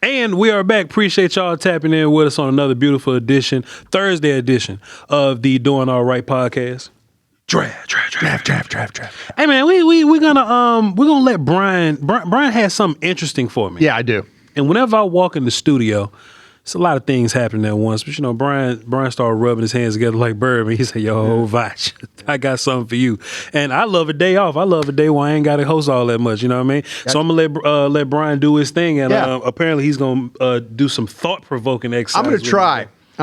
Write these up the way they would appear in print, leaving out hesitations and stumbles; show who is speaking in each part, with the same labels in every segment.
Speaker 1: And we are back. Appreciate y'all tapping in with us on another beautiful edition, Thursday edition of the Doing All Right podcast. Draft. Hey man, we're gonna let Bryan has something interesting for me.
Speaker 2: Yeah, I do.
Speaker 1: And whenever I walk in the studio, it's a lot of things happening at once. But Bryan started rubbing his hands together like Birdman. He said, "Yo, Voch, I got something for you." And I love a day off. I love a day where I ain't got to host all that much. You know what I mean? So I'm gonna let Bryan do his thing, and apparently he's gonna do some thought-provoking exercises.
Speaker 2: I'm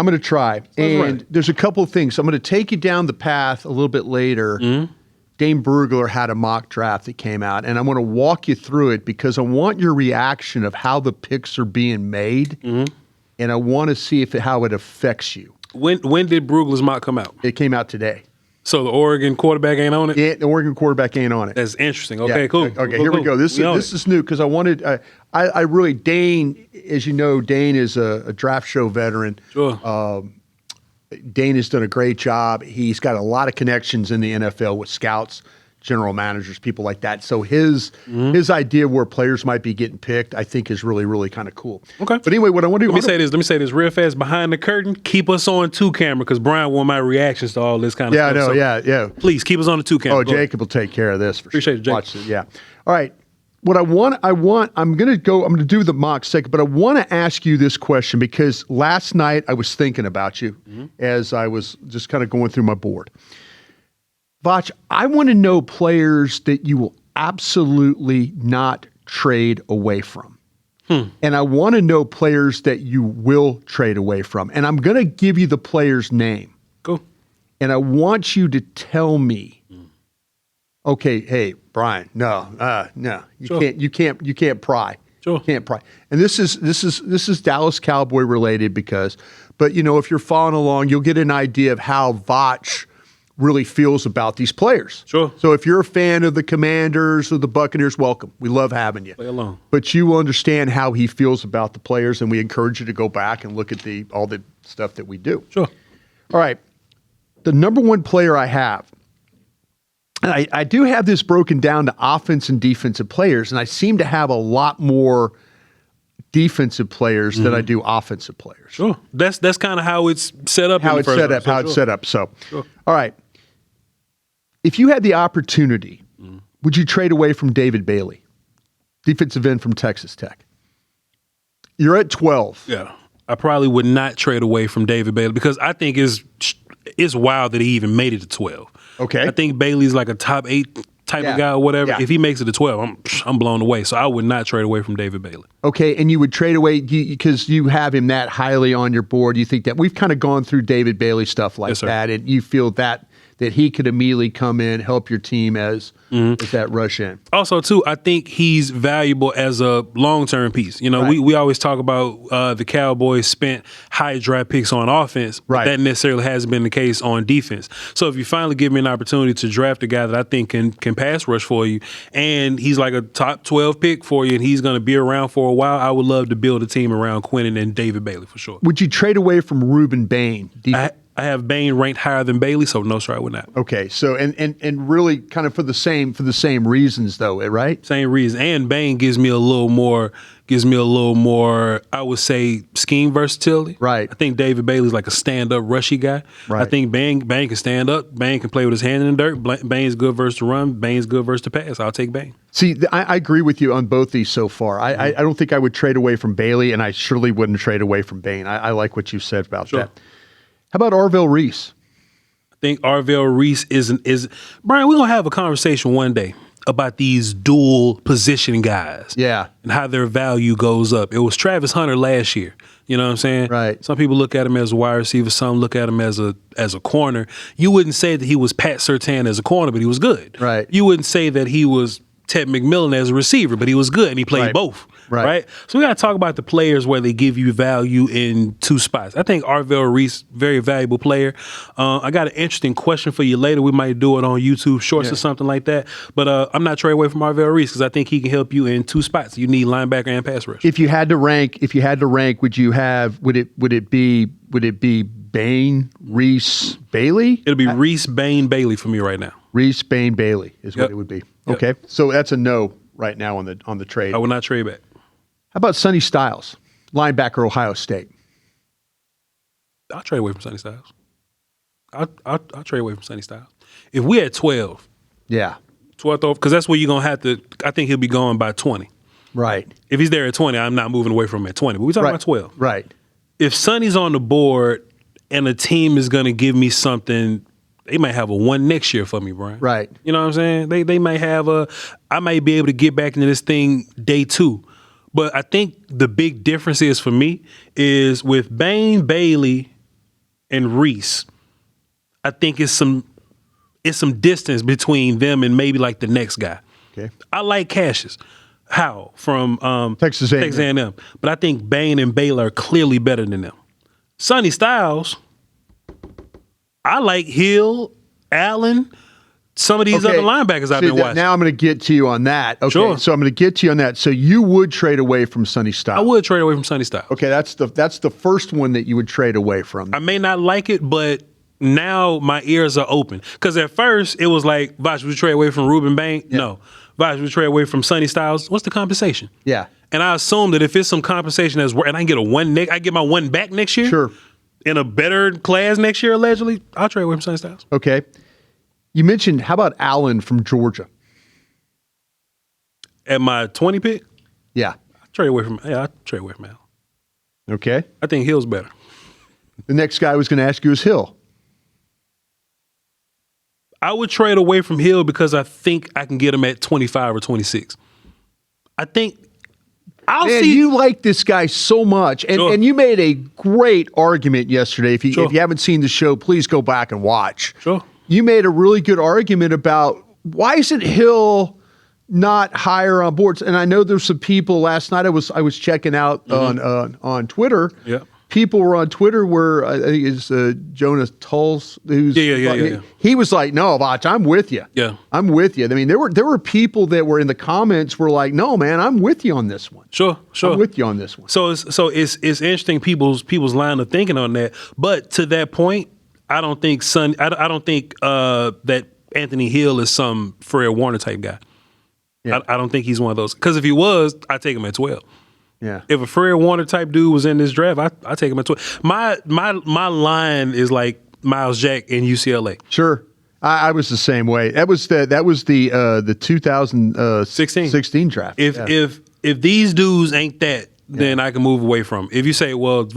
Speaker 2: gonna try. And there's a couple of things. I'm gonna take you down the path a little bit later. Mm-hmm. Dane Brugler had a mock draft that came out, and I'm going to walk you through it because I want your reaction of how the picks are being made. Mm-hmm. And I want to see how it affects you.
Speaker 1: When did Brugler's mock come out?
Speaker 2: It came out today.
Speaker 1: So the Oregon quarterback ain't on it?
Speaker 2: Yeah, the Oregon quarterback ain't on it.
Speaker 1: That's interesting. Okay, cool.
Speaker 2: Okay, here we go. This is new because I wanted. I really Dane, as you know, Dane is a draft show veteran.
Speaker 1: Sure.
Speaker 2: Dane has done a great job. He's got a lot of connections in the NFL with scouts, general managers, people like that. So his idea where players might be getting picked, I think, is really, really kind of cool.
Speaker 1: Okay.
Speaker 2: But anyway, what I want to do.
Speaker 1: Let me say this real fast. Behind the curtain, keep us on 2 camera because Bryan want my reactions to all this kind of stuff.
Speaker 2: Yeah, I know. Yeah.
Speaker 1: Please keep us on the 2 camera.
Speaker 2: Oh, Jacob will take care of this for
Speaker 1: Appreciate
Speaker 2: sure.
Speaker 1: it, Jacob.
Speaker 2: Watch it. Yeah. All right. What I'm going to do the mock second, but I want to ask you this question because last night I was thinking about you as I was just kind of going through my board. Voch, I want to know players that you will absolutely not trade away from. And I want to know players that you will trade away from. And I'm going to give you the player's name.
Speaker 1: Cool.
Speaker 2: And I want you to tell me, okay, hey, Bryan, no, you can't pry.
Speaker 1: Sure.
Speaker 2: You can't pry. And this is Dallas Cowboy related but you know, if you're following along, you'll get an idea of how Voch really feels about these players.
Speaker 1: Sure.
Speaker 2: So if you're a fan of the Commanders or the Buccaneers, welcome. We love having you.
Speaker 1: Play along.
Speaker 2: But you will understand how he feels about the players, and we encourage you to go back and look at all the stuff that we do.
Speaker 1: Sure.
Speaker 2: All right. The number one player I have, and I do have this broken down to offense and defensive players, and I seem to have a lot more defensive players than I do offensive players.
Speaker 1: Sure. That's kind of how it's set up.
Speaker 2: It's set up. So, all right. If you had the opportunity, would you trade away from David Bailey, defensive end from Texas Tech? You're at 12.
Speaker 1: Yeah. I probably would not trade away from David Bailey because I think it's wild that he even made it to 12.
Speaker 2: Okay.
Speaker 1: I think Bailey's like a top 8 type of guy or whatever. Yeah. If he makes it to 12, I'm blown away. So I would not trade away from David Bailey.
Speaker 2: Okay, and you would trade away because you have him that highly on your board. You think that we've kind of gone through David Bailey stuff like that, and you feel that he could immediately come in, help your team as that rush in.
Speaker 1: Also, too, I think he's valuable as a long-term piece. You know, we always talk about the Cowboys spent high draft picks on offense, but that necessarily hasn't been the case on defense. So if you finally give me an opportunity to draft a guy that I think can pass rush for you, and he's like a top 12 pick for you, and he's going to be around for a while, I would love to build a team around Quinnen and David Bailey for sure.
Speaker 2: Would you trade away from Ruben Bain?
Speaker 1: I have Bain ranked higher than Bailey, so no, sir, I would not.
Speaker 2: Okay, so and really kind of for the same reasons though, right?
Speaker 1: Same reason, and Bain gives me a little more. I would say scheme versatility.
Speaker 2: Right.
Speaker 1: I think David Bailey's like a stand-up rushy guy.
Speaker 2: Right.
Speaker 1: I think Bain can stand up. Bain can play with his hand in the dirt. Bain's good versus the run. Bain's good versus the pass. I'll take Bain.
Speaker 2: See, I agree with you on both these so far. I don't think I would trade away from Bailey, and I surely wouldn't trade away from Bain. I like what you said about that. How about Arvell Reese?
Speaker 1: I think Arvell Reese is Bryan, we're going to have a conversation one day about these dual position guys.
Speaker 2: Yeah.
Speaker 1: And how their value goes up. It was Travis Hunter last year. You know what I'm saying?
Speaker 2: Right.
Speaker 1: Some people look at him as a wide receiver. Some look at him as a corner. You wouldn't say that he was Pat Surtain as a corner, but he was good.
Speaker 2: Right.
Speaker 1: You wouldn't say that he was Ted McMillan as a receiver, but he was good and he played both. Right. So we got to talk about the players where they give you value in 2 spots. I think Arvell Reese, very valuable player. I got an interesting question for you later. We might do it on YouTube Shorts or something like that. But I'm not trading away from Arvell Reese because I think he can help you in 2 spots. You need linebacker and pass rush.
Speaker 2: If you had to rank, would it be Bain, Reese, Bailey?
Speaker 1: It'll be Reese, Bain, Bailey for me right now.
Speaker 2: Reese, Bain, Bailey is what it would be. Okay. So that's a no right now on the trade.
Speaker 1: I would not trade back.
Speaker 2: How about Sonny Styles? Linebacker, Ohio State.
Speaker 1: I'll trade away from Sonny Styles. I'll trade away from Sonny Styles. If we at 12,
Speaker 2: yeah,
Speaker 1: 12th over, because that's where you're gonna have to. I think he'll be gone by 20.
Speaker 2: Right.
Speaker 1: If he's there at 20, I'm not moving away from him at 20. But we're talking about 12.
Speaker 2: Right.
Speaker 1: If Sonny's on the board and a team is gonna give me something, they might have a one next year for me, Brian.
Speaker 2: Right.
Speaker 1: You know what I'm saying? They might have I might be able to get back into this thing day 2. But I think the big difference is for me is with Bain, Bailey, and Reese, I think it's some distance between them and maybe like the next guy.
Speaker 2: Okay.
Speaker 1: I like Cassius. How? From
Speaker 2: Texas
Speaker 1: A&M. But I think Bain and Baylor are clearly better than them. Sonny Styles, I like Hill, Allen, some of these other linebackers I've been watching.
Speaker 2: Now I'm going to get to you on that. Okay,
Speaker 1: sure.
Speaker 2: So I'm going to get to you on that. So you would trade away from Sonny Styles?
Speaker 1: I would trade away from Sonny Styles.
Speaker 2: Okay, that's the first one that you would trade away from.
Speaker 1: I may not like it, but now my ears are open. Because at first it was like, Voch, would you trade away from Ruben Bain? Yeah. No. Voch, would you trade away from Sonny Styles? What's the compensation?
Speaker 2: Yeah.
Speaker 1: And I assume that if it's some compensation and I can get I get my one back next year.
Speaker 2: Sure.
Speaker 1: In a better class next year, allegedly, I'll trade away from Sonny Styles.
Speaker 2: Okay. You mentioned, how about Allen from Georgia?
Speaker 1: At my 20 pick?
Speaker 2: Yeah.
Speaker 1: I'll trade away from Allen.
Speaker 2: Okay.
Speaker 1: I think Hill's better.
Speaker 2: The next guy I was going to ask you is Hill.
Speaker 1: I would trade away from Hill because I think I can get him at 25 or 26. I think
Speaker 2: you like this guy so much, and,
Speaker 1: sure.
Speaker 2: and you made a great argument yesterday. If you haven't seen the show, please go back and watch.
Speaker 1: Sure.
Speaker 2: You made a really good argument about why isn't Hill not higher on boards? And I know there's some people last night I was checking out on Twitter.
Speaker 1: Yeah.
Speaker 2: People were on Twitter where I think it's Jonas Tulls, who's he was like, "No, Voch, I'm with you.
Speaker 1: Yeah,
Speaker 2: I'm with you." I mean, there were people that were in the comments were like, "No, man, I'm with you on this one.
Speaker 1: Sure.
Speaker 2: I'm with you on this one."
Speaker 1: So it's interesting people's line of thinking on that. But to that point, I don't think I don't think that Anthony Hill is some Fred Warner type guy. Yeah. I don't think he's one of those. Because if he was, I'd take him at 12.
Speaker 2: Yeah.
Speaker 1: If a Fred Warner type dude was in this draft, I take him at 12. My line is like Miles Jack in UCLA.
Speaker 2: Sure. I was the same way. That was the 2016 draft.
Speaker 1: If these dudes ain't that, then I can move away from him. If you say, well,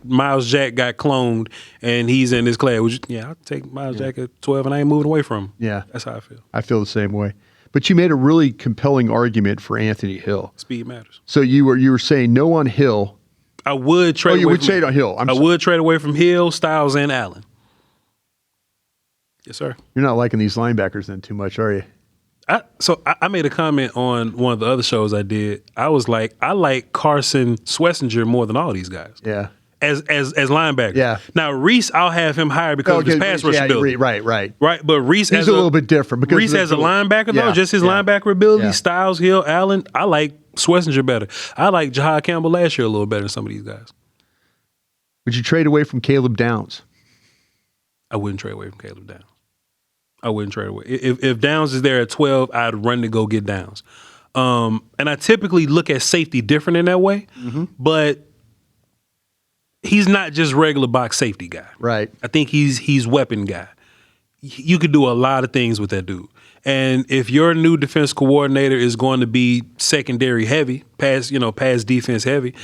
Speaker 1: Miles Jack got cloned and he's in this class, I'll take Miles Jack at 12 and I ain't moving away from him.
Speaker 2: Yeah.
Speaker 1: That's how I feel.
Speaker 2: I feel the same way. But you made a really compelling argument for Anthony Hill.
Speaker 1: Speed matters.
Speaker 2: So you were saying no on Hill.
Speaker 1: I would trade.
Speaker 2: You would say it on Hill.
Speaker 1: I would trade away from Hill, Styles, and Allen. Yes, sir.
Speaker 2: You're not liking these linebackers then too much, are you?
Speaker 1: I made a comment on one of the other shows I did. I was like, I like Carson Schlesinger more than all these guys.
Speaker 2: Yeah.
Speaker 1: As linebacker.
Speaker 2: Yeah.
Speaker 1: Now Reese, I'll have him higher because of his pass rush ability.
Speaker 2: Right.
Speaker 1: Right, but Reese
Speaker 2: he's a little bit different because
Speaker 1: Reese as a linebacker though, just his linebacker ability.
Speaker 2: Yeah.
Speaker 1: Styles, Hill, Allen. I like Schlesinger better. I like Jahad Campbell last year a little better than some of these guys.
Speaker 2: Would you trade away from Caleb Downs?
Speaker 1: I wouldn't trade away from Caleb Downs. I wouldn't trade away. If Downs is there at 12, I'd run to go get Downs. And I typically look at safety different in that way, but he's not just regular box safety guy.
Speaker 2: Right.
Speaker 1: I think he's weapon guy. You could do a lot of things with that dude. And if your new defense coordinator is going to be secondary heavy, pass defense heavy,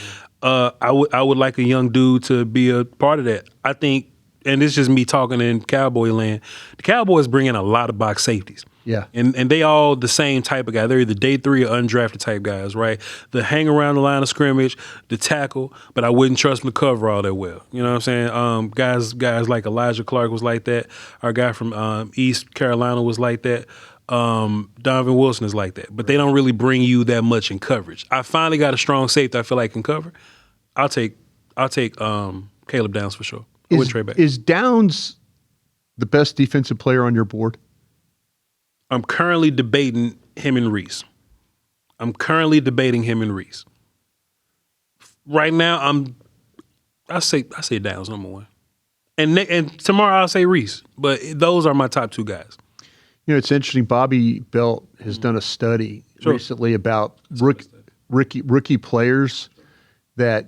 Speaker 1: I would like a young dude to be a part of that. I think, and it's just me talking in Cowboy land, the Cowboys bring in a lot of box safeties.
Speaker 2: Yeah.
Speaker 1: And they all the same type of guy. They're either day 3 or undrafted type guys, right? The hang around the line of scrimmage, the tackle, but I wouldn't trust them to cover all that well. You know what I'm saying? Guys like Elijah Clark was like that. Our guy from East Carolina was like that. Donovan Wilson is like that. But they don't really bring you that much in coverage. I finally got a strong safety I feel like can cover. I'll take Caleb Downs for sure. I wouldn't trade back.
Speaker 2: Is Downs the best defensive player on your board?
Speaker 1: I'm currently debating him and Reese. Right now, I say Downs number 1, and tomorrow I'll say Reese. But those are my top 2 guys.
Speaker 2: You know, it's interesting. Bobby Belt has done a study recently about rookie players that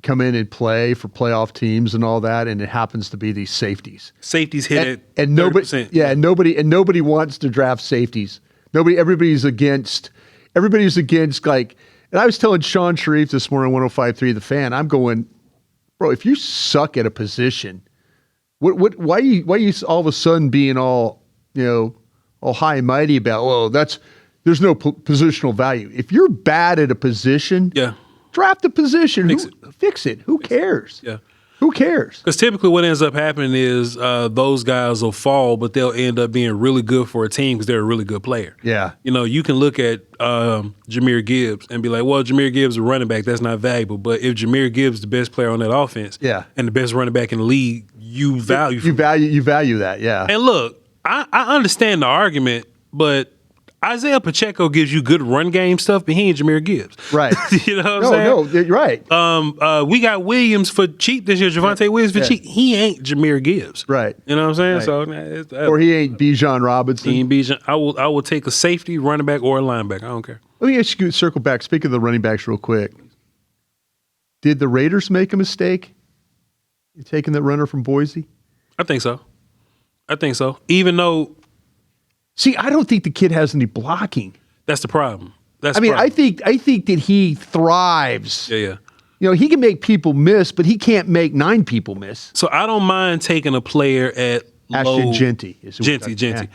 Speaker 2: come in and play for playoff teams and all that, and it happens to be these safeties.
Speaker 1: Safeties hit
Speaker 2: and nobody, 30%. Yeah, and nobody wants to draft safeties. Everybody's against like. And I was telling Sean Sharif this morning, 105.3 The Fan. I'm going, bro. If you suck at a position, why you all of a sudden being all high and mighty about? Well, there's no positional value. If you're bad at a position, draft a position. Fix it. Who cares?
Speaker 1: Yeah.
Speaker 2: Who cares?
Speaker 1: Because typically what ends up happening is those guys will fall, but they'll end up being really good for a team because they're a really good player.
Speaker 2: Yeah.
Speaker 1: You can look at Jahmyr Gibbs and be like, well, Jahmyr Gibbs is a running back. That's not valuable. But if Jahmyr Gibbs is the best player on that offense and the best running back in the league, you value
Speaker 2: that, yeah.
Speaker 1: And look, I understand the argument, but Isaiah Pacheco gives you good run game stuff, but he ain't Jahmyr Gibbs.
Speaker 2: Right.
Speaker 1: You know what I'm saying?
Speaker 2: No, you're right.
Speaker 1: We got Williams for cheap this year, Javonte Williams for cheap. He ain't Jahmyr Gibbs.
Speaker 2: Right.
Speaker 1: You know what I'm saying?
Speaker 2: Right.
Speaker 1: So,
Speaker 2: or he ain't Bijan Robinson.
Speaker 1: He ain't Bijan. I will take a safety, running back, or a linebacker. I don't care.
Speaker 2: Let me ask you, circle back. Speaking of the running backs real quick. Did the Raiders make a mistake in taking that runner from Boise?
Speaker 1: I think so. Even though...
Speaker 2: See, I don't think the kid has any blocking.
Speaker 1: That's the problem.
Speaker 2: I think that he thrives.
Speaker 1: Yeah.
Speaker 2: He can make people miss, but he can't make 9 people miss.
Speaker 1: So I don't mind taking a player at
Speaker 2: Ashton Genty.
Speaker 1: Genty.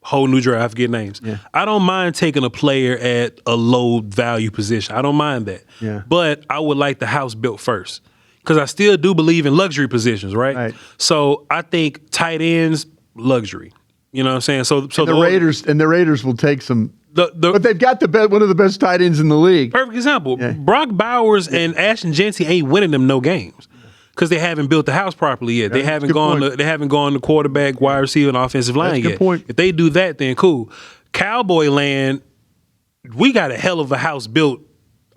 Speaker 1: Whole new draft, I forget names.
Speaker 2: Yeah.
Speaker 1: I don't mind taking a player at a low value position. I don't mind that.
Speaker 2: Yeah.
Speaker 1: But I would like the house built first. Because I still do believe in luxury positions, right? So I think tight ends, luxury. You know what I'm saying? So
Speaker 2: the Raiders will take some. But they've got one of the best tight ends in the league.
Speaker 1: Perfect example. Yeah. Brock Bowers and Ashton Genty ain't winning them no games because they haven't built the house properly yet. They haven't gone to quarterback, wide receiver, and offensive line yet.
Speaker 2: Good point.
Speaker 1: If they do that, then cool. Cowboy land, we got a hell of a house built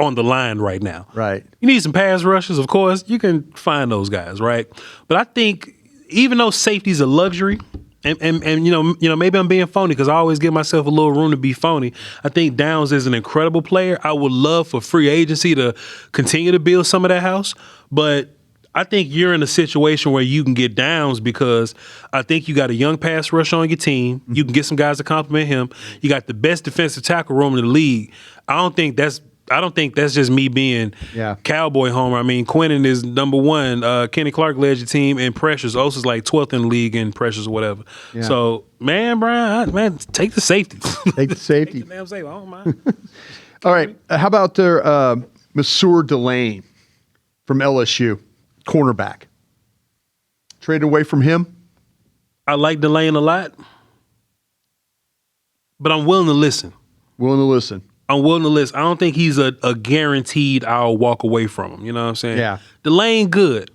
Speaker 1: on the line right now.
Speaker 2: Right.
Speaker 1: You need some pass rushers, of course. You can find those guys, right? But I think even though safety's a luxury. And maybe I'm being phony because I always give myself a little room to be phony. I think Downs is an incredible player. I would love for free agency to continue to build some of that house. But I think you're in a situation where you can get Downs because I think you got a young pass rush on your team. You can get some guys to complement him. You got the best defensive tackle room in the league. I don't think that's just me being Cowboy homer. I mean, Quinnen is number 1. Kenny Clark led your team in pressures. Osa's like 12th in the league in pressures or whatever. Yeah. So, Brian, take the safety.
Speaker 2: Take the safety.
Speaker 1: Take the damn safety. I don't mind.
Speaker 2: All right. How about their Masur Delane from LSU, cornerback? Trade away from him?
Speaker 1: I like Delane a lot, but I'm willing to listen. I'm willing to listen. I don't think he's a guaranteed I'll walk away from him. You know what I'm saying?
Speaker 2: Yeah.
Speaker 1: Delane good.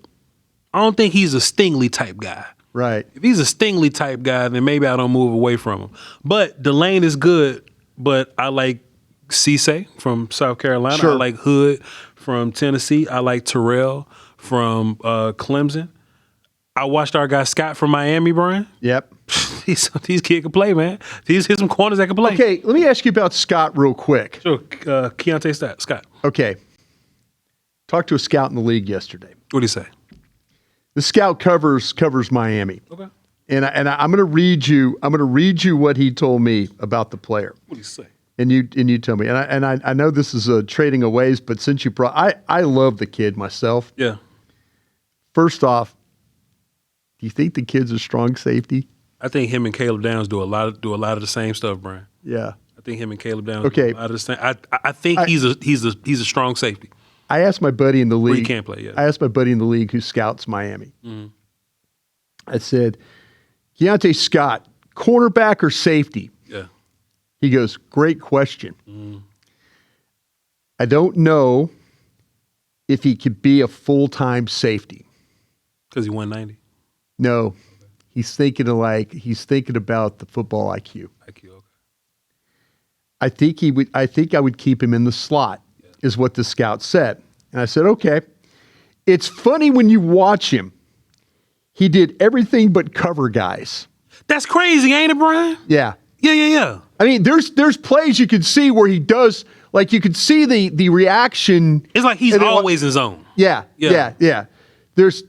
Speaker 1: I don't think he's a Stingley type guy.
Speaker 2: Right.
Speaker 1: If he's a Stingley type guy, then maybe I don't move away from him. But Delane is good, but I like Cisse from South Carolina.
Speaker 2: Sure.
Speaker 1: I like Hood from Tennessee. I like Terrell from Clemson. I watched our guy Scott from Miami, Brian.
Speaker 2: Yep.
Speaker 1: These kids can play, man. Here's some corners that can play.
Speaker 2: Okay, let me ask you about Scott real quick.
Speaker 1: Sure. Keontae Scott.
Speaker 2: Okay. Talked to a scout in the league yesterday.
Speaker 1: What did he say?
Speaker 2: The scout covers Miami.
Speaker 1: Okay.
Speaker 2: And I'm going to read you. I'm going to read you what he told me about the player.
Speaker 1: What did he say?
Speaker 2: And you tell me. And I know this is a trading of ways, but since you I love the kid myself.
Speaker 1: Yeah.
Speaker 2: First off, do you think the kid's a strong safety?
Speaker 1: I think him and Caleb Downs do a lot of the same stuff, Brian.
Speaker 2: Yeah.
Speaker 1: I think him and Caleb Downs do a lot of the same. I think he's a strong safety.
Speaker 2: I asked my buddy in the league.
Speaker 1: He can't play, yeah.
Speaker 2: I asked my buddy in the league who scouts Miami. Mm-hmm. I said, Keontae Scott, cornerback or safety?
Speaker 1: Yeah.
Speaker 2: He goes, great question. Mm. I don't know if he could be a full-time safety.
Speaker 1: Because he won 90?
Speaker 2: No. He's thinking about the football IQ.
Speaker 1: Okay.
Speaker 2: I think I would keep him in the slot, is what the scout said. And I said, okay. It's funny when you watch him. He did everything but cover guys.
Speaker 1: That's crazy, ain't it, Brian?
Speaker 2: Yeah.
Speaker 1: Yeah.
Speaker 2: I mean, there's plays you can see where he does, like you could see the reaction.
Speaker 1: It's like he's always in zone.
Speaker 2: Yeah. There's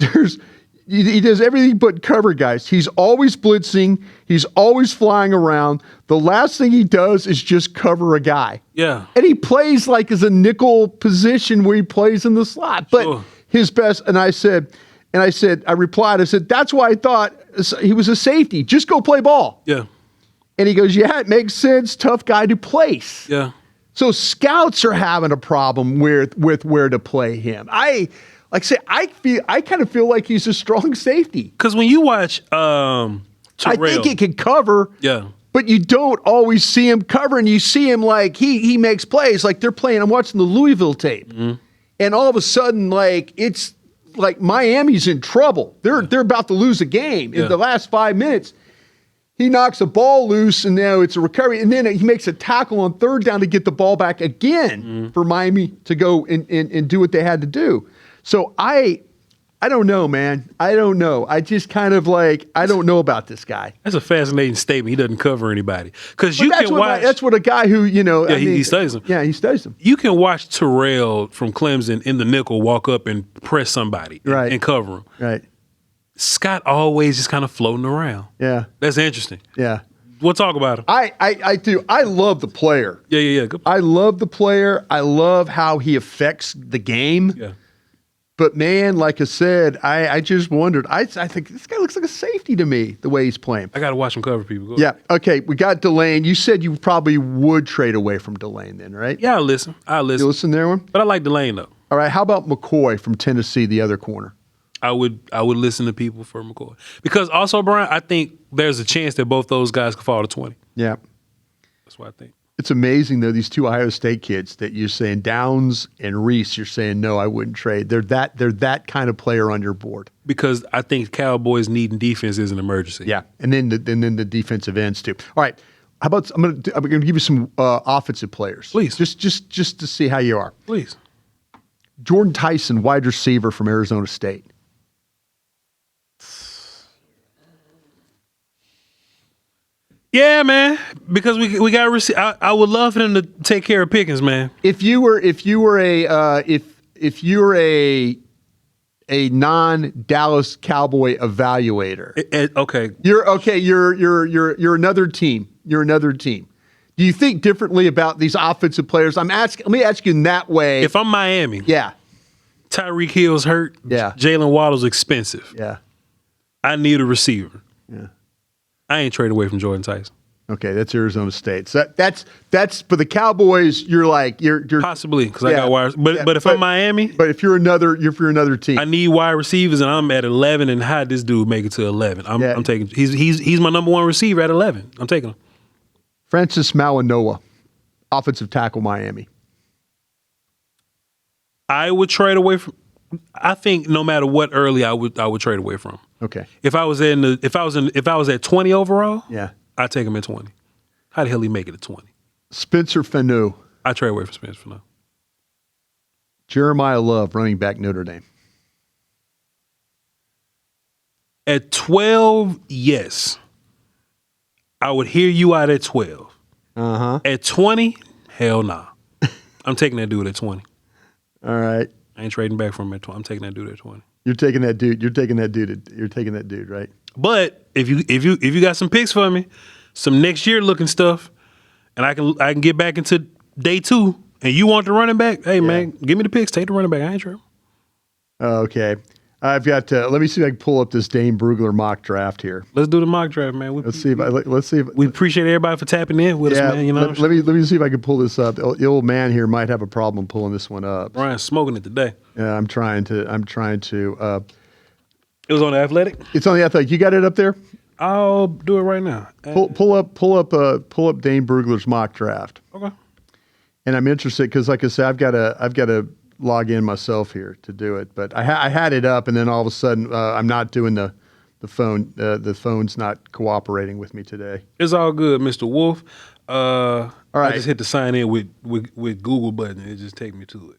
Speaker 2: he does everything but cover guys. He's always blitzing. He's always flying around. The last thing he does is just cover a guy.
Speaker 1: Yeah.
Speaker 2: And he plays like as a nickel position where he plays in the slot. But his best, I replied, that's why I thought he was a safety. Just go play ball.
Speaker 1: Yeah.
Speaker 2: And he goes, yeah, it makes sense. Tough guy to place.
Speaker 1: Yeah.
Speaker 2: So scouts are having a problem with where to play him. I kind of feel like he's a strong safety.
Speaker 1: Because when you watch Terrell,
Speaker 2: I think he can cover.
Speaker 1: Yeah.
Speaker 2: But you don't always see him covering. You see him like he makes plays. Like they're playing. I'm watching the Louisville tape. Mm-hmm. And all of a sudden, like it's like Miami's in trouble. They're about to lose a game in the last 5 minutes. He knocks a ball loose, and now it's a recovery. And then he makes a tackle on third down to get the ball back again for Miami to go and do what they had to do. So I don't know, man. I don't know. I just kind of like, I don't know about this guy.
Speaker 1: That's a fascinating statement. He doesn't cover anybody. Because you can watch.
Speaker 2: That's what a guy who,
Speaker 1: Yeah, he studies him.
Speaker 2: Yeah, he studies him.
Speaker 1: You can watch Terrell from Clemson in the nickel walk up and press somebody and cover him.
Speaker 2: Right.
Speaker 1: Scott always just kind of floating around.
Speaker 2: Yeah.
Speaker 1: That's interesting.
Speaker 2: Yeah.
Speaker 1: We'll talk about him.
Speaker 2: I do. I love the player.
Speaker 1: Yeah. Good.
Speaker 2: I love the player. I love how he affects the game.
Speaker 1: Yeah.
Speaker 2: But, man, like I said, I just wondered. I think this guy looks like a safety to me, the way he's playing.
Speaker 1: I got to watch him cover people.
Speaker 2: Yeah. Okay, we got Delane. You said you probably would trade away from Delane then, right?
Speaker 1: Yeah, I'll listen.
Speaker 2: You listen there, one?
Speaker 1: But I like Delane, though.
Speaker 2: All right, how about McCoy from Tennessee, the other corner?
Speaker 1: I would listen to people for McCoy. Because also, Brian, I think there's a chance that both those guys could fall to 20.
Speaker 2: Yeah.
Speaker 1: That's what I think.
Speaker 2: It's amazing, though, these two Ohio State kids that you're saying, Downs and Reese, you're saying, no, I wouldn't trade. They're that kind of player on your board.
Speaker 1: Because I think Cowboys needing defense is an emergency.
Speaker 2: Yeah, and then the defensive ends, too. All right, how about I'm gonna give you some offensive players.
Speaker 1: Please.
Speaker 2: Just to see how you are.
Speaker 1: Please.
Speaker 2: Jordyn Tyson, wide receiver from Arizona State.
Speaker 1: Yeah, man. Because we got I would love for them to take care of Pickens, man.
Speaker 2: If you were a non-Dallas Cowboy evaluator,
Speaker 1: okay,
Speaker 2: you're another team. You're another team. Do you think differently about these offensive players? Let me ask you in that way.
Speaker 1: If I'm Miami,
Speaker 2: yeah,
Speaker 1: Tyreek Hill's hurt.
Speaker 2: Yeah,
Speaker 1: Jalen Waddle's expensive.
Speaker 2: Yeah,
Speaker 1: I need a receiver.
Speaker 2: Yeah.
Speaker 1: I ain't traded away from Jordyn Tyson.
Speaker 2: Okay, that's Arizona State. So that's for the Cowboys. You're
Speaker 1: possibly because I got wires. But if I'm Miami,
Speaker 2: but if you're another team,
Speaker 1: I need wide receivers, and I'm at 11. And how this dude make it to 11? I'm taking. He's my number one receiver at 11. I'm taking him.
Speaker 2: Francis Mauigoa, offensive tackle, Miami.
Speaker 1: I would trade away from. I think no matter what early, I would trade away from.
Speaker 2: Okay.
Speaker 1: If I was at 20 overall,
Speaker 2: yeah,
Speaker 1: I'd take him at 20. How the hell he make it at 20?
Speaker 2: Spencer Fanu.
Speaker 1: I trade away from Spencer Fanu.
Speaker 2: Jeremiah Love, running back, Notre Dame.
Speaker 1: At 12, yes. I would hear you out at 12.
Speaker 2: Uh-huh.
Speaker 1: At 20, hell nah. I'm taking that dude at 20.
Speaker 2: All right.
Speaker 1: I ain't trading back from him at 20. I'm taking that dude at 20.
Speaker 2: You're taking that dude, right?
Speaker 1: But if you got some picks for me, some next year looking stuff, and I can get back into day 2, and you want the running back, hey man, give me the picks, take the running back. I ain't tripping.
Speaker 2: Okay. I've got let me see if I can pull up this Dane Brugler mock draft here.
Speaker 1: Let's do the mock draft, man.
Speaker 2: Let's see if
Speaker 1: we appreciate everybody for tapping in with us, man. You know,
Speaker 2: let me see if I can pull this up. The old man here might have a problem pulling this one up.
Speaker 1: Brian's smoking it today.
Speaker 2: Yeah, I'm trying to.
Speaker 1: It was on the Athletic.
Speaker 2: It's on the Athletic. You got it up there?
Speaker 1: I'll do it right now.
Speaker 2: Pull up Dane Brugler's mock draft.
Speaker 1: Okay.
Speaker 2: And I'm interested because, like I said, I've got to log in myself here to do it. But I had it up, and then all of a sudden, I'm not doing the phone. The phone's not cooperating with me today.
Speaker 1: It's all good, Mr. Wolf.
Speaker 2: All right.
Speaker 1: I just hit the sign in with Google button. It just take me to it.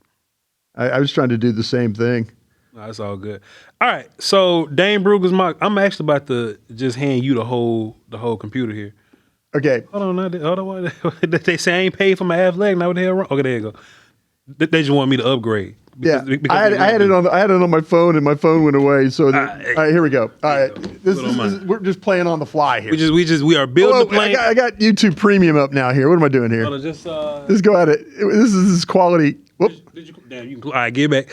Speaker 2: I was trying to do the same thing.
Speaker 1: No, it's all good. All right, so Dane Brugler's mock. I'm actually about to just hand you the whole computer here.
Speaker 2: Okay.
Speaker 1: Hold on. They say I ain't paid for my half leg. Now what the hell wrong? Okay, there you go. They just want me to upgrade.
Speaker 2: Because I had it on my phone, and my phone went away. So, all right, here we go. All right, we're just playing on the fly here.
Speaker 1: We are building the plane.
Speaker 2: I got YouTube Premium up now. Here, what am I doing here?
Speaker 1: Just
Speaker 2: go at it. This is quality. Whoop.
Speaker 1: All right, get back.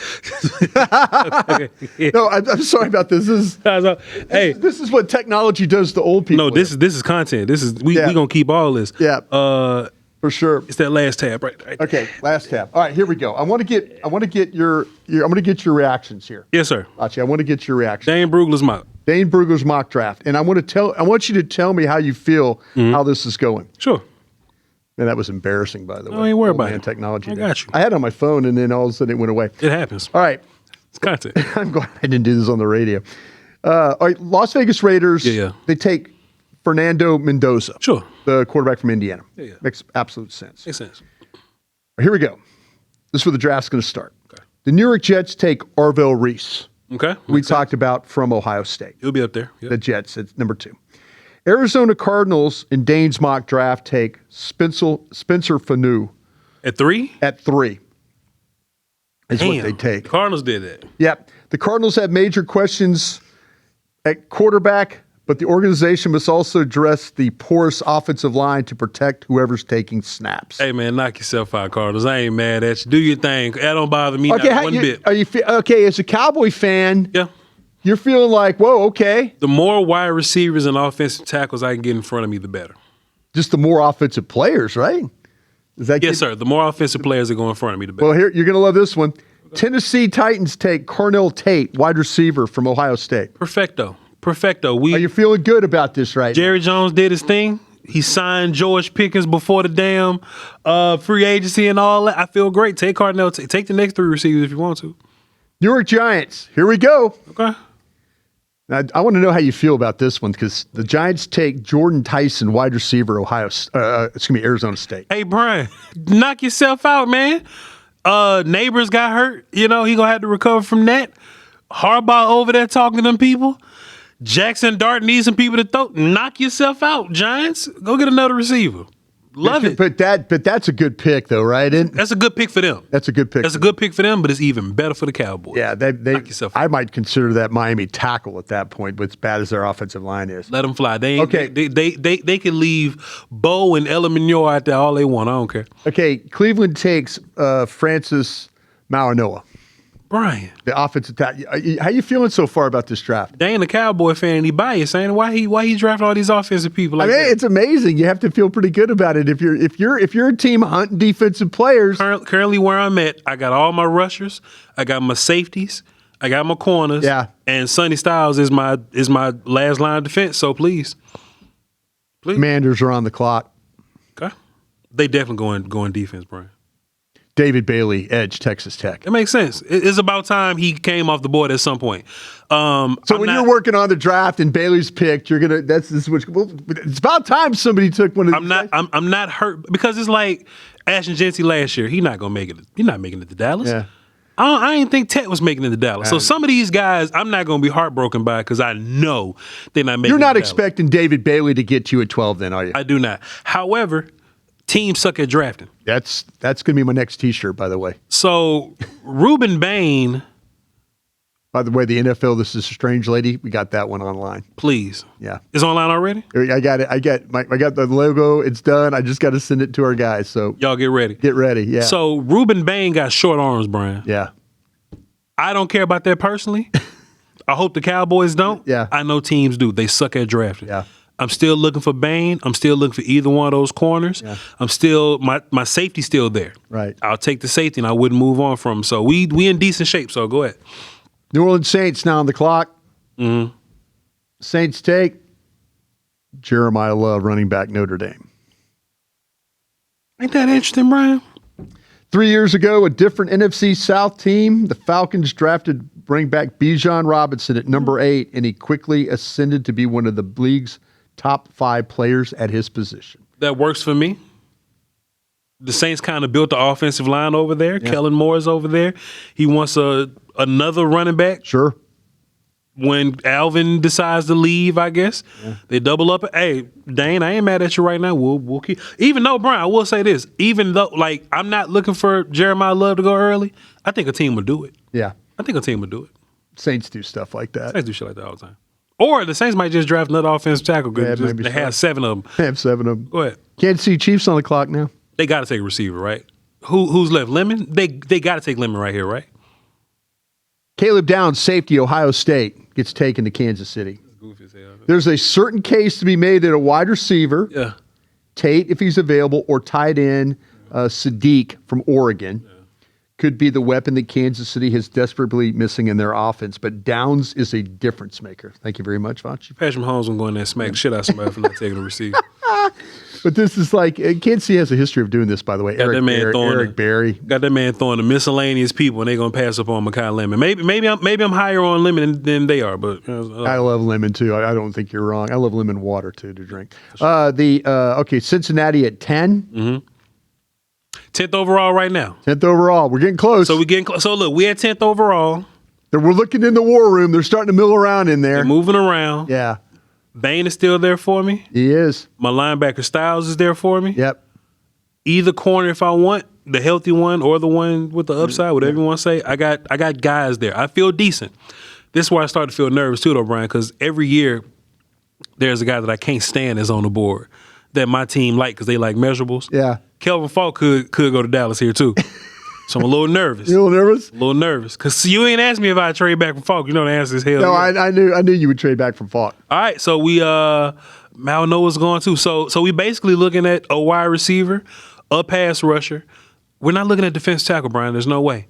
Speaker 1: Okay, yeah.
Speaker 2: No, I'm sorry about this. This is what technology does to old people.
Speaker 1: No, this is content. We gonna keep all this.
Speaker 2: Yeah. For sure.
Speaker 1: It's that last tab right there.
Speaker 2: Okay, last tab. All right, here we go. I want to get your reactions here.
Speaker 1: Yes, sir.
Speaker 2: Actually, I want to get your reaction.
Speaker 1: Dane Brugler's mock draft. And I want you to tell me how you feel how this is going. Sure.
Speaker 2: And that was embarrassing, by the way.
Speaker 1: I ain't worried about it.
Speaker 2: Technology.
Speaker 1: I got you.
Speaker 2: I had it on my phone, and then all of a sudden it went away.
Speaker 1: It happens.
Speaker 2: All right.
Speaker 1: It's content.
Speaker 2: I'm glad I didn't do this on the radio. All right, Las Vegas Raiders.
Speaker 1: Yeah.
Speaker 2: They take Fernando Mendoza.
Speaker 1: Sure.
Speaker 2: The quarterback from Indiana.
Speaker 1: Yeah.
Speaker 2: Makes absolute sense.
Speaker 1: Makes sense.
Speaker 2: Here we go. This is where the draft's going to start.
Speaker 1: Okay.
Speaker 2: The New York Jets take Arvell Reese.
Speaker 1: Okay.
Speaker 2: We talked about from Ohio State.
Speaker 1: He'll be up there. Yep.
Speaker 2: The Jets at number 2. Arizona Cardinals in Dane's mock draft take Spencer Fanu.
Speaker 1: At 3?
Speaker 2: At 3 is what they take.
Speaker 1: The Cardinals did that.
Speaker 2: Yep. The Cardinals have major questions at quarterback, but the organization must also address the porous offensive line to protect whoever's taking snaps.
Speaker 1: Hey, man, knock yourself out, Cardinals. I ain't mad at you. Do your thing. That don't bother me not one bit.
Speaker 2: Okay, as a Cowboy fan,
Speaker 1: yeah,
Speaker 2: you're feeling like, whoa, okay.
Speaker 1: The more wide receivers and offensive tackles I can get in front of me, the better.
Speaker 2: Just the more offensive players, right?
Speaker 1: Yes, sir. The more offensive players that go in front of me, the better.
Speaker 2: Well, here, you're going to love this one. Tennessee Titans take Cornell Tate, wide receiver from Ohio State.
Speaker 1: Perfecto.
Speaker 2: Are you feeling good about this right
Speaker 1: Jerry Jones did his thing. He signed George Pickens before the damn free agency and all that. I feel great. Take Cornell. Take the next 3 receivers if you want to.
Speaker 2: New York Giants. Here we go.
Speaker 1: Okay.
Speaker 2: Now, I want to know how you feel about this one because the Giants take Jordyn Tyson, wide receiver, Arizona State.
Speaker 1: Hey, Brian, knock yourself out, man. Neighbors got hurt. You know, he going to have to recover from that. Harbaugh over there talking to them people. Jackson Dart needs some people to throw. Knock yourself out, Giants. Go get another receiver. Love it.
Speaker 2: But that's a good pick, though, right?
Speaker 1: That's a good pick for them.
Speaker 2: That's a good pick.
Speaker 1: That's a good pick for them, but it's even better for the Cowboys.
Speaker 2: Yeah,
Speaker 1: knock yourself out.
Speaker 2: I might consider that Miami tackle at that point, but as bad as their offensive line is.
Speaker 1: Let them fly. They can leave Bo and Ella Mignor out there all they want. I don't care.
Speaker 2: Okay, Cleveland takes Francis Mauigoa.
Speaker 1: Brian,
Speaker 2: the offensive tackle. How you feeling so far about this draft?
Speaker 1: Dane, a Cowboy fan, and he biased, saying why he draft all these offensive people like that?
Speaker 2: It's amazing. You have to feel pretty good about it if you're a team hunting defensive players.
Speaker 1: Currently, where I'm at, I got all my rushers, I got my safeties, I got my corners, and Sonny Styles is my last line of defense. So please.
Speaker 2: Commanders are on the clock.
Speaker 1: Okay, they definitely going defense, Brian.
Speaker 2: David Bailey, edge, Texas Tech.
Speaker 1: It makes sense. It's about time he came off the board at some point.
Speaker 2: So you're working on the draft and Bailey's picked, it's about time somebody took one of these.
Speaker 1: I'm not hurt because it's like Ashton Jeanty last year. He's not gonna make it. He's not making it to Dallas.
Speaker 2: Yeah.
Speaker 1: I didn't think Tet was making it to Dallas. So some of these guys, I'm not gonna be heartbroken by because I know they're not making.
Speaker 2: You're not
Speaker 1: it to
Speaker 2: expecting David Bailey to get you at 12, then, are you?
Speaker 1: I do not. However, teams suck at drafting.
Speaker 2: That's going to be my next T-shirt, by the way.
Speaker 1: So Ruben Bain.
Speaker 2: By the way, the NFL, This Is a Strange Lady, we got that one online.
Speaker 1: Please.
Speaker 2: Yeah.
Speaker 1: It's online already?
Speaker 2: I got it. I got the logo. It's done. I just got to send it to our guys. So
Speaker 1: y'all get ready.
Speaker 2: Get ready, yeah.
Speaker 1: So Ruben Bain got short arms, Brian.
Speaker 2: Yeah.
Speaker 1: I don't care about that personally. I hope the Cowboys don't.
Speaker 2: Yeah.
Speaker 1: I know teams do. They suck at drafting.
Speaker 2: Yeah.
Speaker 1: I'm still looking for Bain. I'm still looking for either one of those corners.
Speaker 2: Yeah.
Speaker 1: I'm still my safety's still there.
Speaker 2: Right.
Speaker 1: I'll take the safety and I wouldn't move on from him. So we in decent shape. So go ahead.
Speaker 2: New Orleans Saints now on the clock.
Speaker 1: Mm-hmm.
Speaker 2: Saints take Jeremiah Love, running back, Notre Dame.
Speaker 1: Ain't that interesting, Brian?
Speaker 2: 3 years ago, a different NFC South team, the Falcons drafted running back Bijan Robinson at number 8, and he quickly ascended to be one of the league's top 5 players at his position.
Speaker 1: That works for me. The Saints kind of built the offensive line over there. Yeah. Kellen Moore's over there. He wants another running back.
Speaker 2: Sure.
Speaker 1: when Alvin decides to leave, I guess they double up. Hey, Dane, I ain't mad at you right now. We'll keep. Even though, Brian, I will say this. Even though, like, I'm not looking for Jeremiah Love to go early, I think a team would do it.
Speaker 2: Yeah.
Speaker 1: I think a team would do it.
Speaker 2: Saints do stuff like that.
Speaker 1: Saints do shit like that all the time. Or the Saints might just draft another offensive tackle.
Speaker 2: Yeah,
Speaker 1: They have 7 of them.
Speaker 2: They have 7 of them.
Speaker 1: Go ahead.
Speaker 2: Kansas City Chiefs on the clock now.
Speaker 1: They got to take a receiver, right? Who's left? Lemon? They got to take Lemon right here, right?
Speaker 2: Caleb Downs, safety, Ohio State, gets taken to Kansas City.
Speaker 1: Goofy as hell.
Speaker 2: There's a certain case to be made that a wide receiver,
Speaker 1: Yeah.
Speaker 2: Tate, if he's available, or tight end Sadiq from Oregon, could be the weapon that Kansas City has desperately missing in their offense. But Downs is a difference maker. Thank you very much, Voch.
Speaker 1: Patrick Mahomes will go in there and smack the shit out of somebody for not taking a receiver.
Speaker 2: But this is like, Kansas City has a history of doing this, by the way.
Speaker 1: Got
Speaker 2: Eric Berry.
Speaker 1: Got that man throwing the miscellaneous people, and they're going to pass up on Mekhi Lemon. Maybe I'm higher on Lemon than they are, but
Speaker 2: I love lemon too. I don't think you're wrong. I love lemon water too to drink. Okay, Cincinnati at 10.
Speaker 1: Mm-hmm. 10th overall right now.
Speaker 2: 10th overall. We're getting close.
Speaker 1: So we're getting close. So look, we at 10th overall.
Speaker 2: We're looking in the war room. They're starting to mill around in there.
Speaker 1: They're moving around.
Speaker 2: Yeah.
Speaker 1: Bane is still there for me.
Speaker 2: He is.
Speaker 1: My linebacker Styles is there for me.
Speaker 2: Yep.
Speaker 1: Either corner if I want, the healthy one or the one with the upside, whatever you want to say. I got guys there. I feel decent. This is why I start to feel nervous too, though, Brian, because every year there's a guy that I can't stand is on the board that my team like because they like measurables.
Speaker 2: Yeah.
Speaker 1: Kelvin Falk could go to Dallas here too. So I'm a little nervous.
Speaker 2: You a little nervous?
Speaker 1: A little nervous. Because you ain't asked me if I trade back from Falk. You know the answer is hell.
Speaker 2: No,
Speaker 1: yeah.
Speaker 2: I knew you would trade back from Falk.
Speaker 1: All right, so we Mal Noah's going too. So we basically looking at a wide receiver, a pass rusher. We're not looking at defense tackle, Brian. There's no way.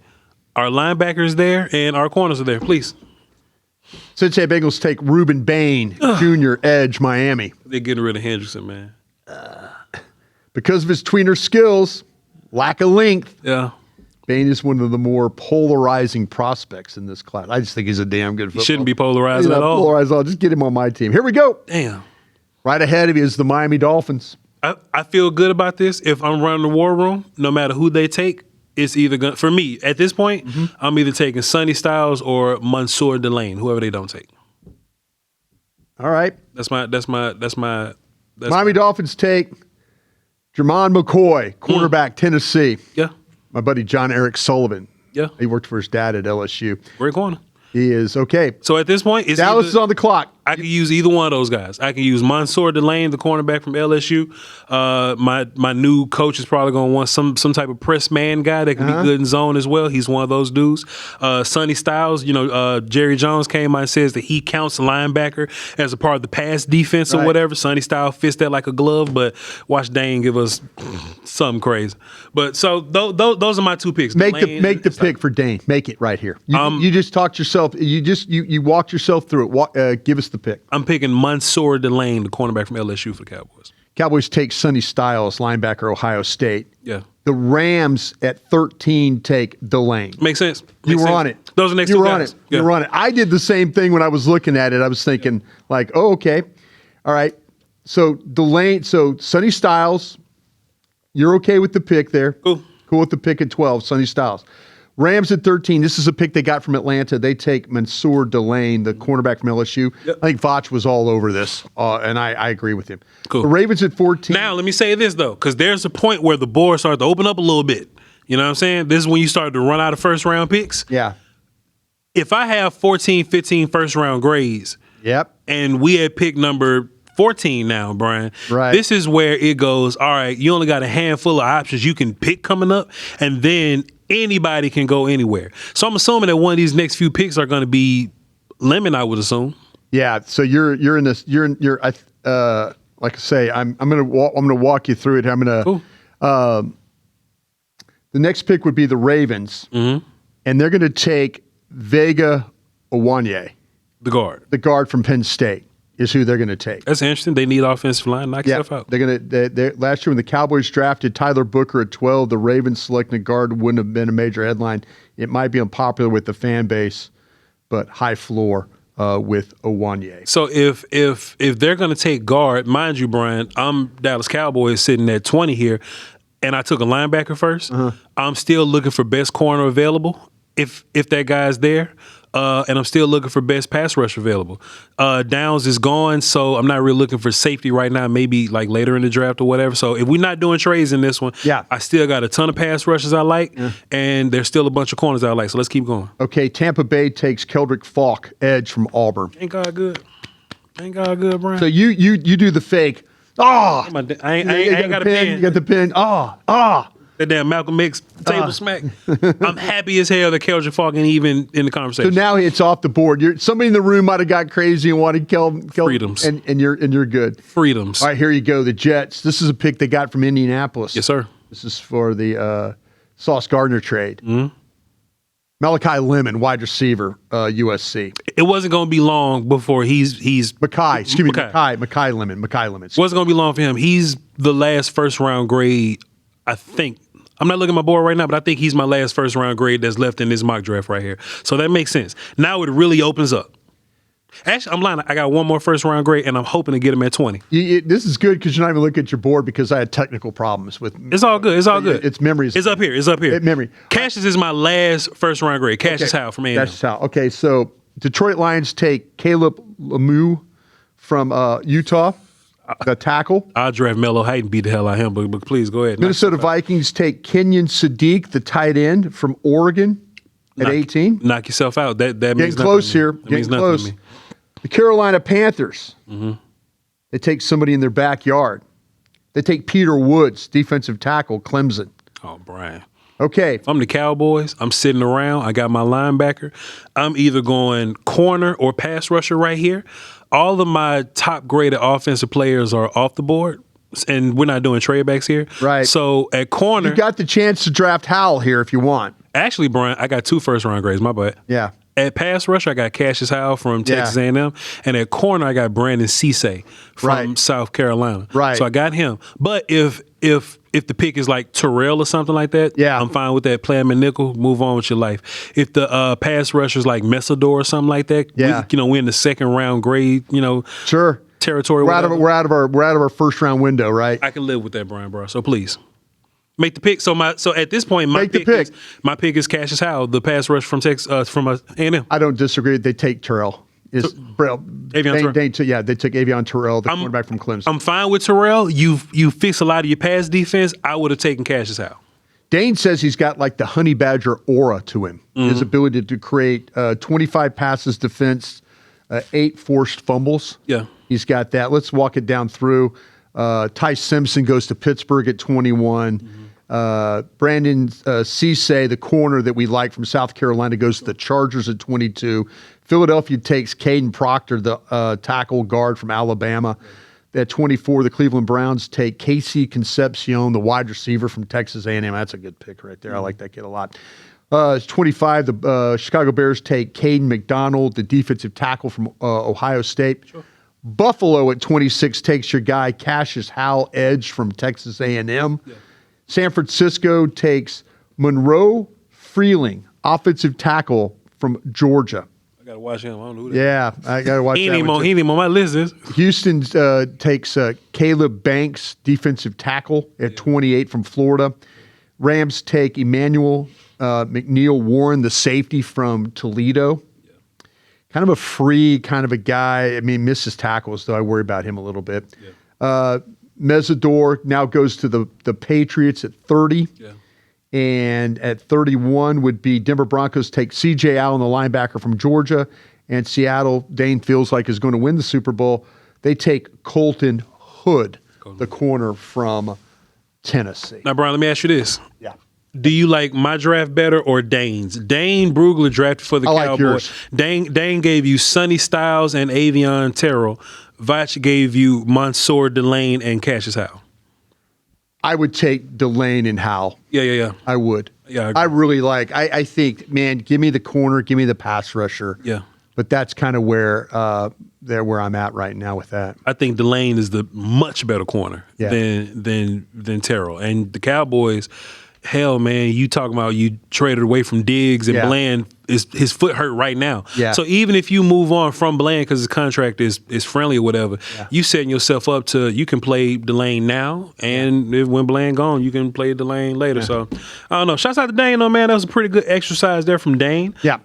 Speaker 1: Our linebackers there and our corners are there. Please.
Speaker 2: Cincinnati Bengals take Reuben Bain, Jr., edge, Miami.
Speaker 1: They're getting rid of Hendrickson, man.
Speaker 2: Because of his tweener skills, lack of length,
Speaker 1: Yeah.
Speaker 2: Bain is one of the more polarizing prospects in this class. I just think he's a damn good football.
Speaker 1: He shouldn't be polarized at all.
Speaker 2: Polarized at all. Just get him on my team. Here we go.
Speaker 1: Damn.
Speaker 2: Right ahead of you is the Miami Dolphins.
Speaker 1: I feel good about this. If I'm running the war room, no matter who they take, it's either going for me at this point. I'm either taking Sonny Styles or Mansour Delane, whoever they don't take.
Speaker 2: All right.
Speaker 1: That's my
Speaker 2: Miami Dolphins take Jermon McCoy, cornerback, Tennessee.
Speaker 1: Yeah.
Speaker 2: My buddy John Eric Sullivan.
Speaker 1: Yeah.
Speaker 2: He worked for his dad at LSU.
Speaker 1: Great corner.
Speaker 2: He is okay.
Speaker 1: So at this point,
Speaker 2: Dallas is on the clock.
Speaker 1: I could use either one of those guys. I can use Mansour Delane, the cornerback from LSU. My new coach is probably going to want some type of press man guy that can be good in zone as well. He's one of those dudes. Sonny Styles, Jerry Jones came out and says that he counts linebacker as a part of the pass defense or whatever. Sonny Styles fits that like a glove, but watch Dane give us something crazy. But so those are my two picks.
Speaker 2: Make the pick for Dane. Make it right here. You just talked yourself. You walked yourself through it. Give us the pick.
Speaker 1: I'm picking Mansour Delane, the cornerback from LSU for the Cowboys.
Speaker 2: Cowboys take Sonny Styles, linebacker, Ohio State.
Speaker 1: Yeah.
Speaker 2: The Rams at 13 take Delane.
Speaker 1: Makes sense.
Speaker 2: You were on it.
Speaker 1: Those are the next two guys.
Speaker 2: You were on it. I did the same thing when I was looking at it. I was thinking like, oh, okay. All right. So Delane, Sonny Styles, you're okay with the pick there.
Speaker 1: Cool.
Speaker 2: Cool with the pick at 12, Sonny Styles. Rams at 13. This is a pick they got from Atlanta. They take Mansour Delane, the cornerback from LSU. Yep. I think Voch was all over this, and I agree with him.
Speaker 1: Cool.
Speaker 2: The Ravens at 14.
Speaker 1: Now, let me say this, though, because there's a point where the board starts to open up a little bit. You know what I'm saying? This is when you start to run out of first-round picks.
Speaker 2: Yeah.
Speaker 1: If I have 14, 15 first-round grades, and we at pick number 14 now, Brian.
Speaker 2: Right.
Speaker 1: This is where it goes, all right, you only got a handful of options you can pick coming up, and then anybody can go anywhere. So I'm assuming that one of these next few picks are going to be Lemon, I would assume.
Speaker 2: Yeah. So you're in this. Like I say, I'm gonna walk you through it. I'm gonna.
Speaker 1: Cool.
Speaker 2: The next pick would be the Ravens, and they're going to take Vega Owanye,
Speaker 1: the
Speaker 2: guard from Penn State. Is who they're going to take.
Speaker 1: That's interesting. They need offensive line. Knock yourself out.
Speaker 2: They're going to. Last year when the Cowboys drafted Tyler Booker at 12, the Ravens selecting a guard wouldn't have been a major headline. It might be unpopular with the fan base, but high floor with Owanye.
Speaker 1: So if they're going to take guard, mind you, Brian, I'm Dallas Cowboys sitting at 20 here, and I took a linebacker first. I'm still looking for best corner available. If that guy's there. and I'm still looking for best pass rush available. Downs is gone, so I'm not really looking for safety right now, maybe like later in the draft or whatever. So if we're not doing trades in this one, I still got a ton of pass rushes I like, and there's still a bunch of corners I like, so let's keep going.
Speaker 2: Okay, Tampa Bay takes Keldrick Faulk, edge from Auburn.
Speaker 1: Ain't God good? Ain't God good, Brian?
Speaker 2: So you do the fake. I
Speaker 1: ain't got a pen.
Speaker 2: You got the pen.
Speaker 1: That damn Malcolm X table smack. I'm happy as hell that Keldrick Faulk ain't even in the conversation.
Speaker 2: So now it's off the board. Somebody in the room might have got crazy and wanted
Speaker 1: Freedoms.
Speaker 2: And you're good.
Speaker 1: Freedoms.
Speaker 2: All right, here you go. The Jets. This is a pick they got from Indianapolis.
Speaker 1: Yes, sir.
Speaker 2: This is for the Sauce Gardner trade.
Speaker 1: Mm-hmm.
Speaker 2: Malachi Lemon, wide receiver, USC.
Speaker 1: It wasn't going to be long before he's
Speaker 2: Makai Lemon.
Speaker 1: Wasn't going to be long for him. He's the last first round grade, I think. I'm not looking at my board right now, but I think he's my last first round grade that's left in this mock draft right here. So that makes sense. Now it really opens up. Actually, I'm lying. I got one more first round grade, and I'm hoping to get him at 20.
Speaker 2: This is good because you're not even looking at your board because I had technical problems with.
Speaker 1: It's all good. It's all good.
Speaker 2: It's memories.
Speaker 1: It's up here. It's up here.
Speaker 2: Memory.
Speaker 1: Cassius is my last first round grade. Cassius Howe from A&M.
Speaker 2: Cassius Howe. Okay, so Detroit Lions take Caleb Lemieux from Utah, the tackle.
Speaker 1: I'll draft Melo Height and beat the hell out of him, but please go ahead.
Speaker 2: Minnesota Vikings take Kenyon Sadiq, the tight end from Oregon, at 18.
Speaker 1: Knock yourself out. That
Speaker 2: Getting
Speaker 1: means
Speaker 2: close here.
Speaker 1: That means
Speaker 2: Getting
Speaker 1: nothing
Speaker 2: close.
Speaker 1: to me.
Speaker 2: The Carolina Panthers. They take somebody in their backyard. They take Peter Woods, defensive tackle, Clemson.
Speaker 1: Oh, Brian.
Speaker 2: Okay.
Speaker 1: If I'm the Cowboys, I'm sitting around. I got my linebacker. I'm either going corner or pass rusher right here. All of my top graded offensive players are off the board, and we're not doing trade backs here.
Speaker 2: Right.
Speaker 1: So at corner,
Speaker 2: You got the chance to draft Howell here if you want.
Speaker 1: Actually, Brian, I got 2 first round grades. My bad.
Speaker 2: Yeah.
Speaker 1: At pass rush, I got Cassius Howe from Texas A&M, and at corner, I got Brandon Cisse from South Carolina.
Speaker 2: Right.
Speaker 1: So I got him. But if the pick is like Terrell or something like that, I'm fine with that. Play him in nickel, move on with your life. If the pass rusher is like Messador or something like that, we're in the second round grade,
Speaker 2: sure,
Speaker 1: territory.
Speaker 2: We're out of our first round window, right?
Speaker 1: I can live with that, Brian, bro. So please. Make the pick. So at this point, my pick is Cassius Howe, the pass rush from Texas, from A&M.
Speaker 2: I don't disagree. They take Terrell. They took Avion Terrell, the cornerback from Clemson.
Speaker 1: I'm fine with Terrell. You fix a lot of your pass defense. I would have taken Cassius Howe.
Speaker 2: Dane says he's got like the honey badger aura to him. His ability to create 25 passes defense, 8 forced fumbles.
Speaker 1: Yeah.
Speaker 2: He's got that. Let's walk it down through. Ty Simpson goes to Pittsburgh at 21. Brandon Cisse, the corner that we like from South Carolina, goes to the Chargers at 22. Philadelphia takes Caden Proctor, the tackle guard from Alabama. At 24, the Cleveland Browns take Casey Concepcion, the wide receiver from Texas A&M. That's a good pick right there. I like that kid a lot. 25, the Chicago Bears take Caden McDonald, the defensive tackle from Ohio State. Sure. Buffalo at 26 takes your guy Cassius Howell, edge from Texas A&M. Yeah. San Francisco takes Monroe Freeling, offensive tackle from Georgia.
Speaker 1: I got to watch him. I don't know who that
Speaker 2: is. I got to watch him.
Speaker 1: He ain't even on my list.
Speaker 2: Houston takes Caleb Banks, defensive tackle at 28 from Florida. Rams take Emmanuel McNeil Warren, the safety from Toledo. Yeah. Kind of a free kind of a guy. I mean, misses tackles, though I worry about him a little bit. Yeah. Mesidor now goes to the Patriots at 30. Yeah. And at 31 would be Denver Broncos take C.J. Allen, the linebacker from Georgia. And Seattle, Dane feels like is going to win the Super Bowl. They take Colton Hood, the corner from Tennessee.
Speaker 1: Now, Brian, let me ask you this.
Speaker 2: Yeah.
Speaker 1: Do you like my draft better or Dane's? Dane Brugler drafted for the Cowboys. Dane gave you Sonny Styles and Avion Terrell. Voch gave you Mansour Delane and Cassius Howe.
Speaker 2: I would take Delane and Howe.
Speaker 1: Yeah.
Speaker 2: I would.
Speaker 1: Yeah,
Speaker 2: I really like. I think, man, give me the corner, give me the pass rusher.
Speaker 1: Yeah.
Speaker 2: But that's kind of where I'm at right now with that.
Speaker 1: I think Delane is the much better corner than Terrell. And the Cowboys, hell, man, you talking about you traded away from Diggs and Bland his foot hurt right now.
Speaker 2: Yeah.
Speaker 1: So even if you move on from Bland because his contract is friendly or whatever, you setting yourself up to you can play Delane now, and if when Bland gone, you can play Delane later. So I don't know. Shouts out to Dane, though, man. That was a pretty good exercise there from Dane.
Speaker 2: Yeah.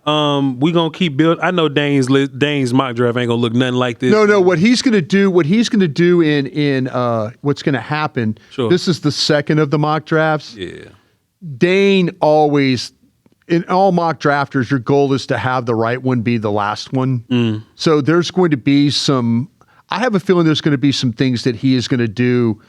Speaker 1: We gonna keep building. I know Dane's mock draft ain't gonna look nothing like this.
Speaker 2: No. What he's gonna do in what's gonna happen.
Speaker 1: Sure.
Speaker 2: This is the second of the mock drafts.
Speaker 1: Yeah.
Speaker 2: Dane always. In all mock drafters, your goal is to have the right one be the last one. So there's going to be I have a feeling there's going to be some things that he is going to do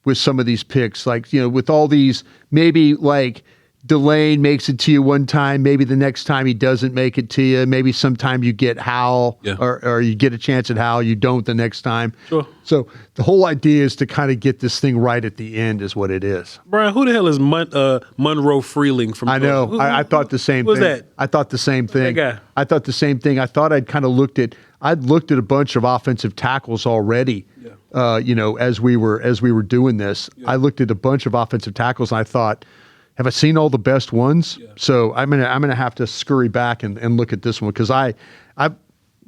Speaker 2: with some of these picks. Like, with all these, maybe like Delane makes it to you one time, maybe the next time he doesn't make it to you. Maybe sometime you get Howell or you get a chance at Howell, you don't the next time.
Speaker 1: Sure.
Speaker 2: So the whole idea is to kind of get this thing right at the end is what it is.
Speaker 1: Brian, who the hell is Monroe Freeling from
Speaker 2: I know. I thought the same thing.
Speaker 1: Who's that?
Speaker 2: I thought the same thing.
Speaker 1: That guy?
Speaker 2: I thought the same thing. I thought I'd looked at a bunch of offensive tackles already. As we were doing this, I looked at a bunch of offensive tackles and I thought, have I seen all the best ones? Yeah. So I'm gonna have to scurry back and look at this one because I've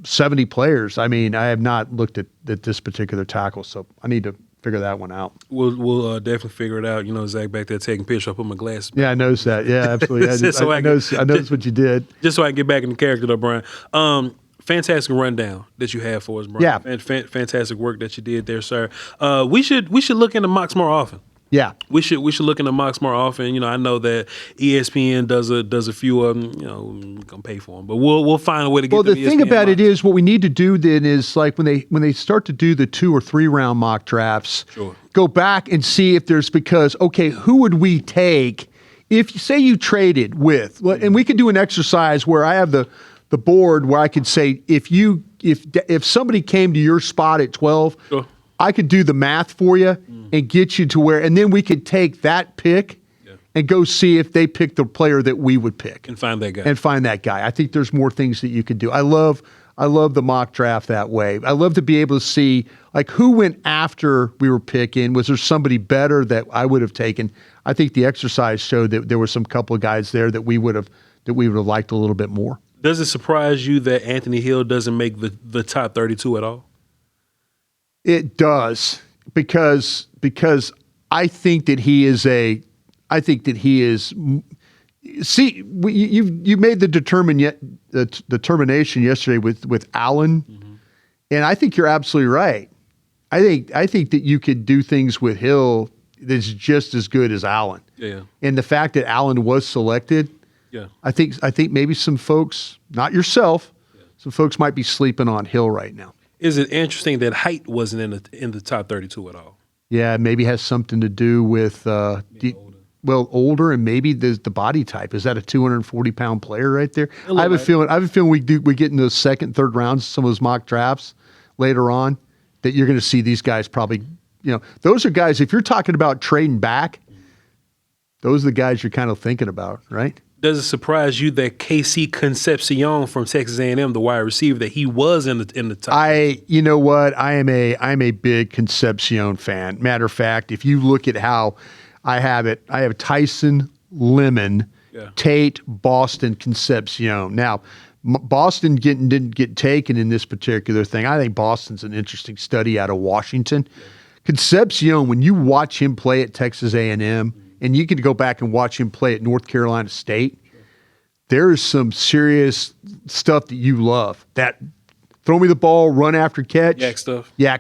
Speaker 2: 70 players. I mean, I have not looked at this particular tackle, so I need to figure that one out.
Speaker 1: We'll definitely figure it out. Zach back there taking pictures. I put my glasses.
Speaker 2: Yeah, I noticed that. Yeah, absolutely. I noticed what you did.
Speaker 1: Just so I can get back in the character, though, Brian. Fantastic rundown that you had for us, Brian.
Speaker 2: Yeah,
Speaker 1: fantastic work that you did there, sir. We should look into mocks more often.
Speaker 2: Yeah,
Speaker 1: we should look into mocks more often. I know that ESPN does a few of them. We're gonna pay for them, but we'll find a way to get.
Speaker 2: Well, the thing about
Speaker 1: mocks.
Speaker 2: it is, what we need to do then is like when they start to do the 2 or 3 round mock drafts, go back and see if there's who would we take if say you traded with, and we could do an exercise where I have the board where I could say if somebody came to your spot at 12.
Speaker 1: Sure.
Speaker 2: I could do the math for you and get you to where, and then we could take that pick and go see if they pick the player that we would pick.
Speaker 1: And find that guy.
Speaker 2: I think there's more things that you could do. I love the mock draft that way. I love to be able to see like who went after we were picking. Was there somebody better that I would have taken? I think the exercise showed that there were some couple of guys there that we would have liked a little bit more.
Speaker 1: Does it surprise you that Anthony Hill doesn't make the top 32 at all?
Speaker 2: It does because I think that he is. See, you made the determination yesterday with Allen, and I think you're absolutely right. I think that you could do things with Hill that's just as good as Allen.
Speaker 1: Yeah.
Speaker 2: And the fact that Allen was selected, I think maybe some folks, not yourself, some folks might be sleeping on Hill right now.
Speaker 1: Is it interesting that height wasn't in the top 32 at all?
Speaker 2: Yeah, maybe has something to do with older and maybe the body type. Is that a 240-pound player right there? I have a feeling we get in those second, third rounds, some of those mock drafts later on, that you're going to see these guys probably. Those are guys. If you're talking about trading back, those are the guys you're kind of thinking about, right?
Speaker 1: Does it surprise you that KC Concepcion from Texas A&M, the wide receiver, that he was in the top?
Speaker 2: You know what? I'm a big Concepcion fan. Matter of fact, if you look at how I have it, I have Tyson, Lemon, Tate, Boston, Concepcion. Now, Boston didn't get taken in this particular thing. I think Boston's an interesting study out of Washington. Concepcion, when you watch him play at Texas A&M, and you can go back and watch him play at North Carolina State, there is some serious stuff that you love. That throw me the ball, run after catch. Yak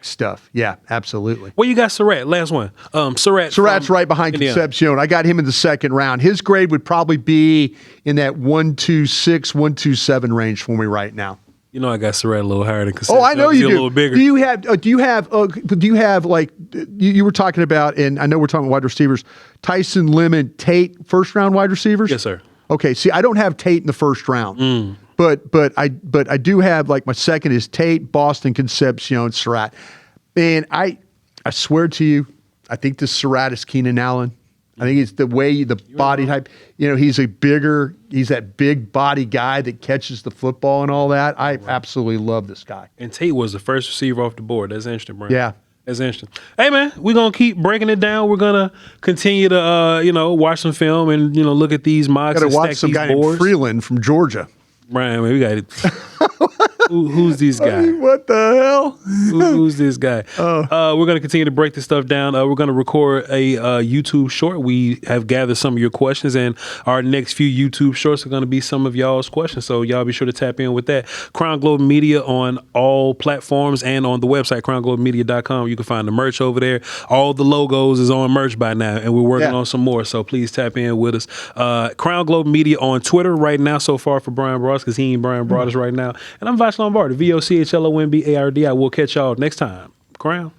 Speaker 2: stuff. Yeah, absolutely.
Speaker 1: Well, you got Surratt, last one.
Speaker 2: Surratt's right behind Concepcion. I got him in the second round. His grade would probably be in that 126, 127 range for me right now.
Speaker 1: I got Surratt a little higher than Concepcion.
Speaker 2: Oh, I know you do.
Speaker 1: A little bigger.
Speaker 2: Do you have like you were talking about, and I know we're talking wide receivers, Tyson, Lemon, Tate, first round wide receivers?
Speaker 1: Yes, sir.
Speaker 2: Okay, see, I don't have Tate in the first round, but I do have, like, my second is Tate, Boston, Concepcion, Surratt, and I swear to you, I think this Surratt is Keenan Allen. I think it's the way the body type. He's that big body guy that catches the football and all that. I absolutely love this guy.
Speaker 1: And Tate was the first receiver off the board. That's interesting, Brian.
Speaker 2: Yeah.
Speaker 1: That's interesting. Hey, man, we're going to keep breaking it down. We're going to continue to, watch some film and, look at these mocks and
Speaker 2: stack
Speaker 1: watch some
Speaker 2: guy
Speaker 1: boards.
Speaker 2: named Freeland from Georgia.
Speaker 1: Brian, man, we got it. Who's this guy?
Speaker 2: What the hell?
Speaker 1: Who's this guy? We're going to continue to break this stuff down. We're going to record a YouTube short. We have gathered some of your questions, and our next few YouTube shorts are going to be some of y'all's questions. So y'all be sure to tap in with that. Crown Globe Media on all platforms and on the website, crownglobemedia.com. You can find the merch over there. All the logos is on merch by now, and we're working on some more. So please tap in with us. Crown Globe Media on Twitter right now so far for Bryan Broaddus, because he ain't Bryan Broaddus right now. And I'm Voch Lombardi, Vochlombardi. I will catch y'all next time. Crown.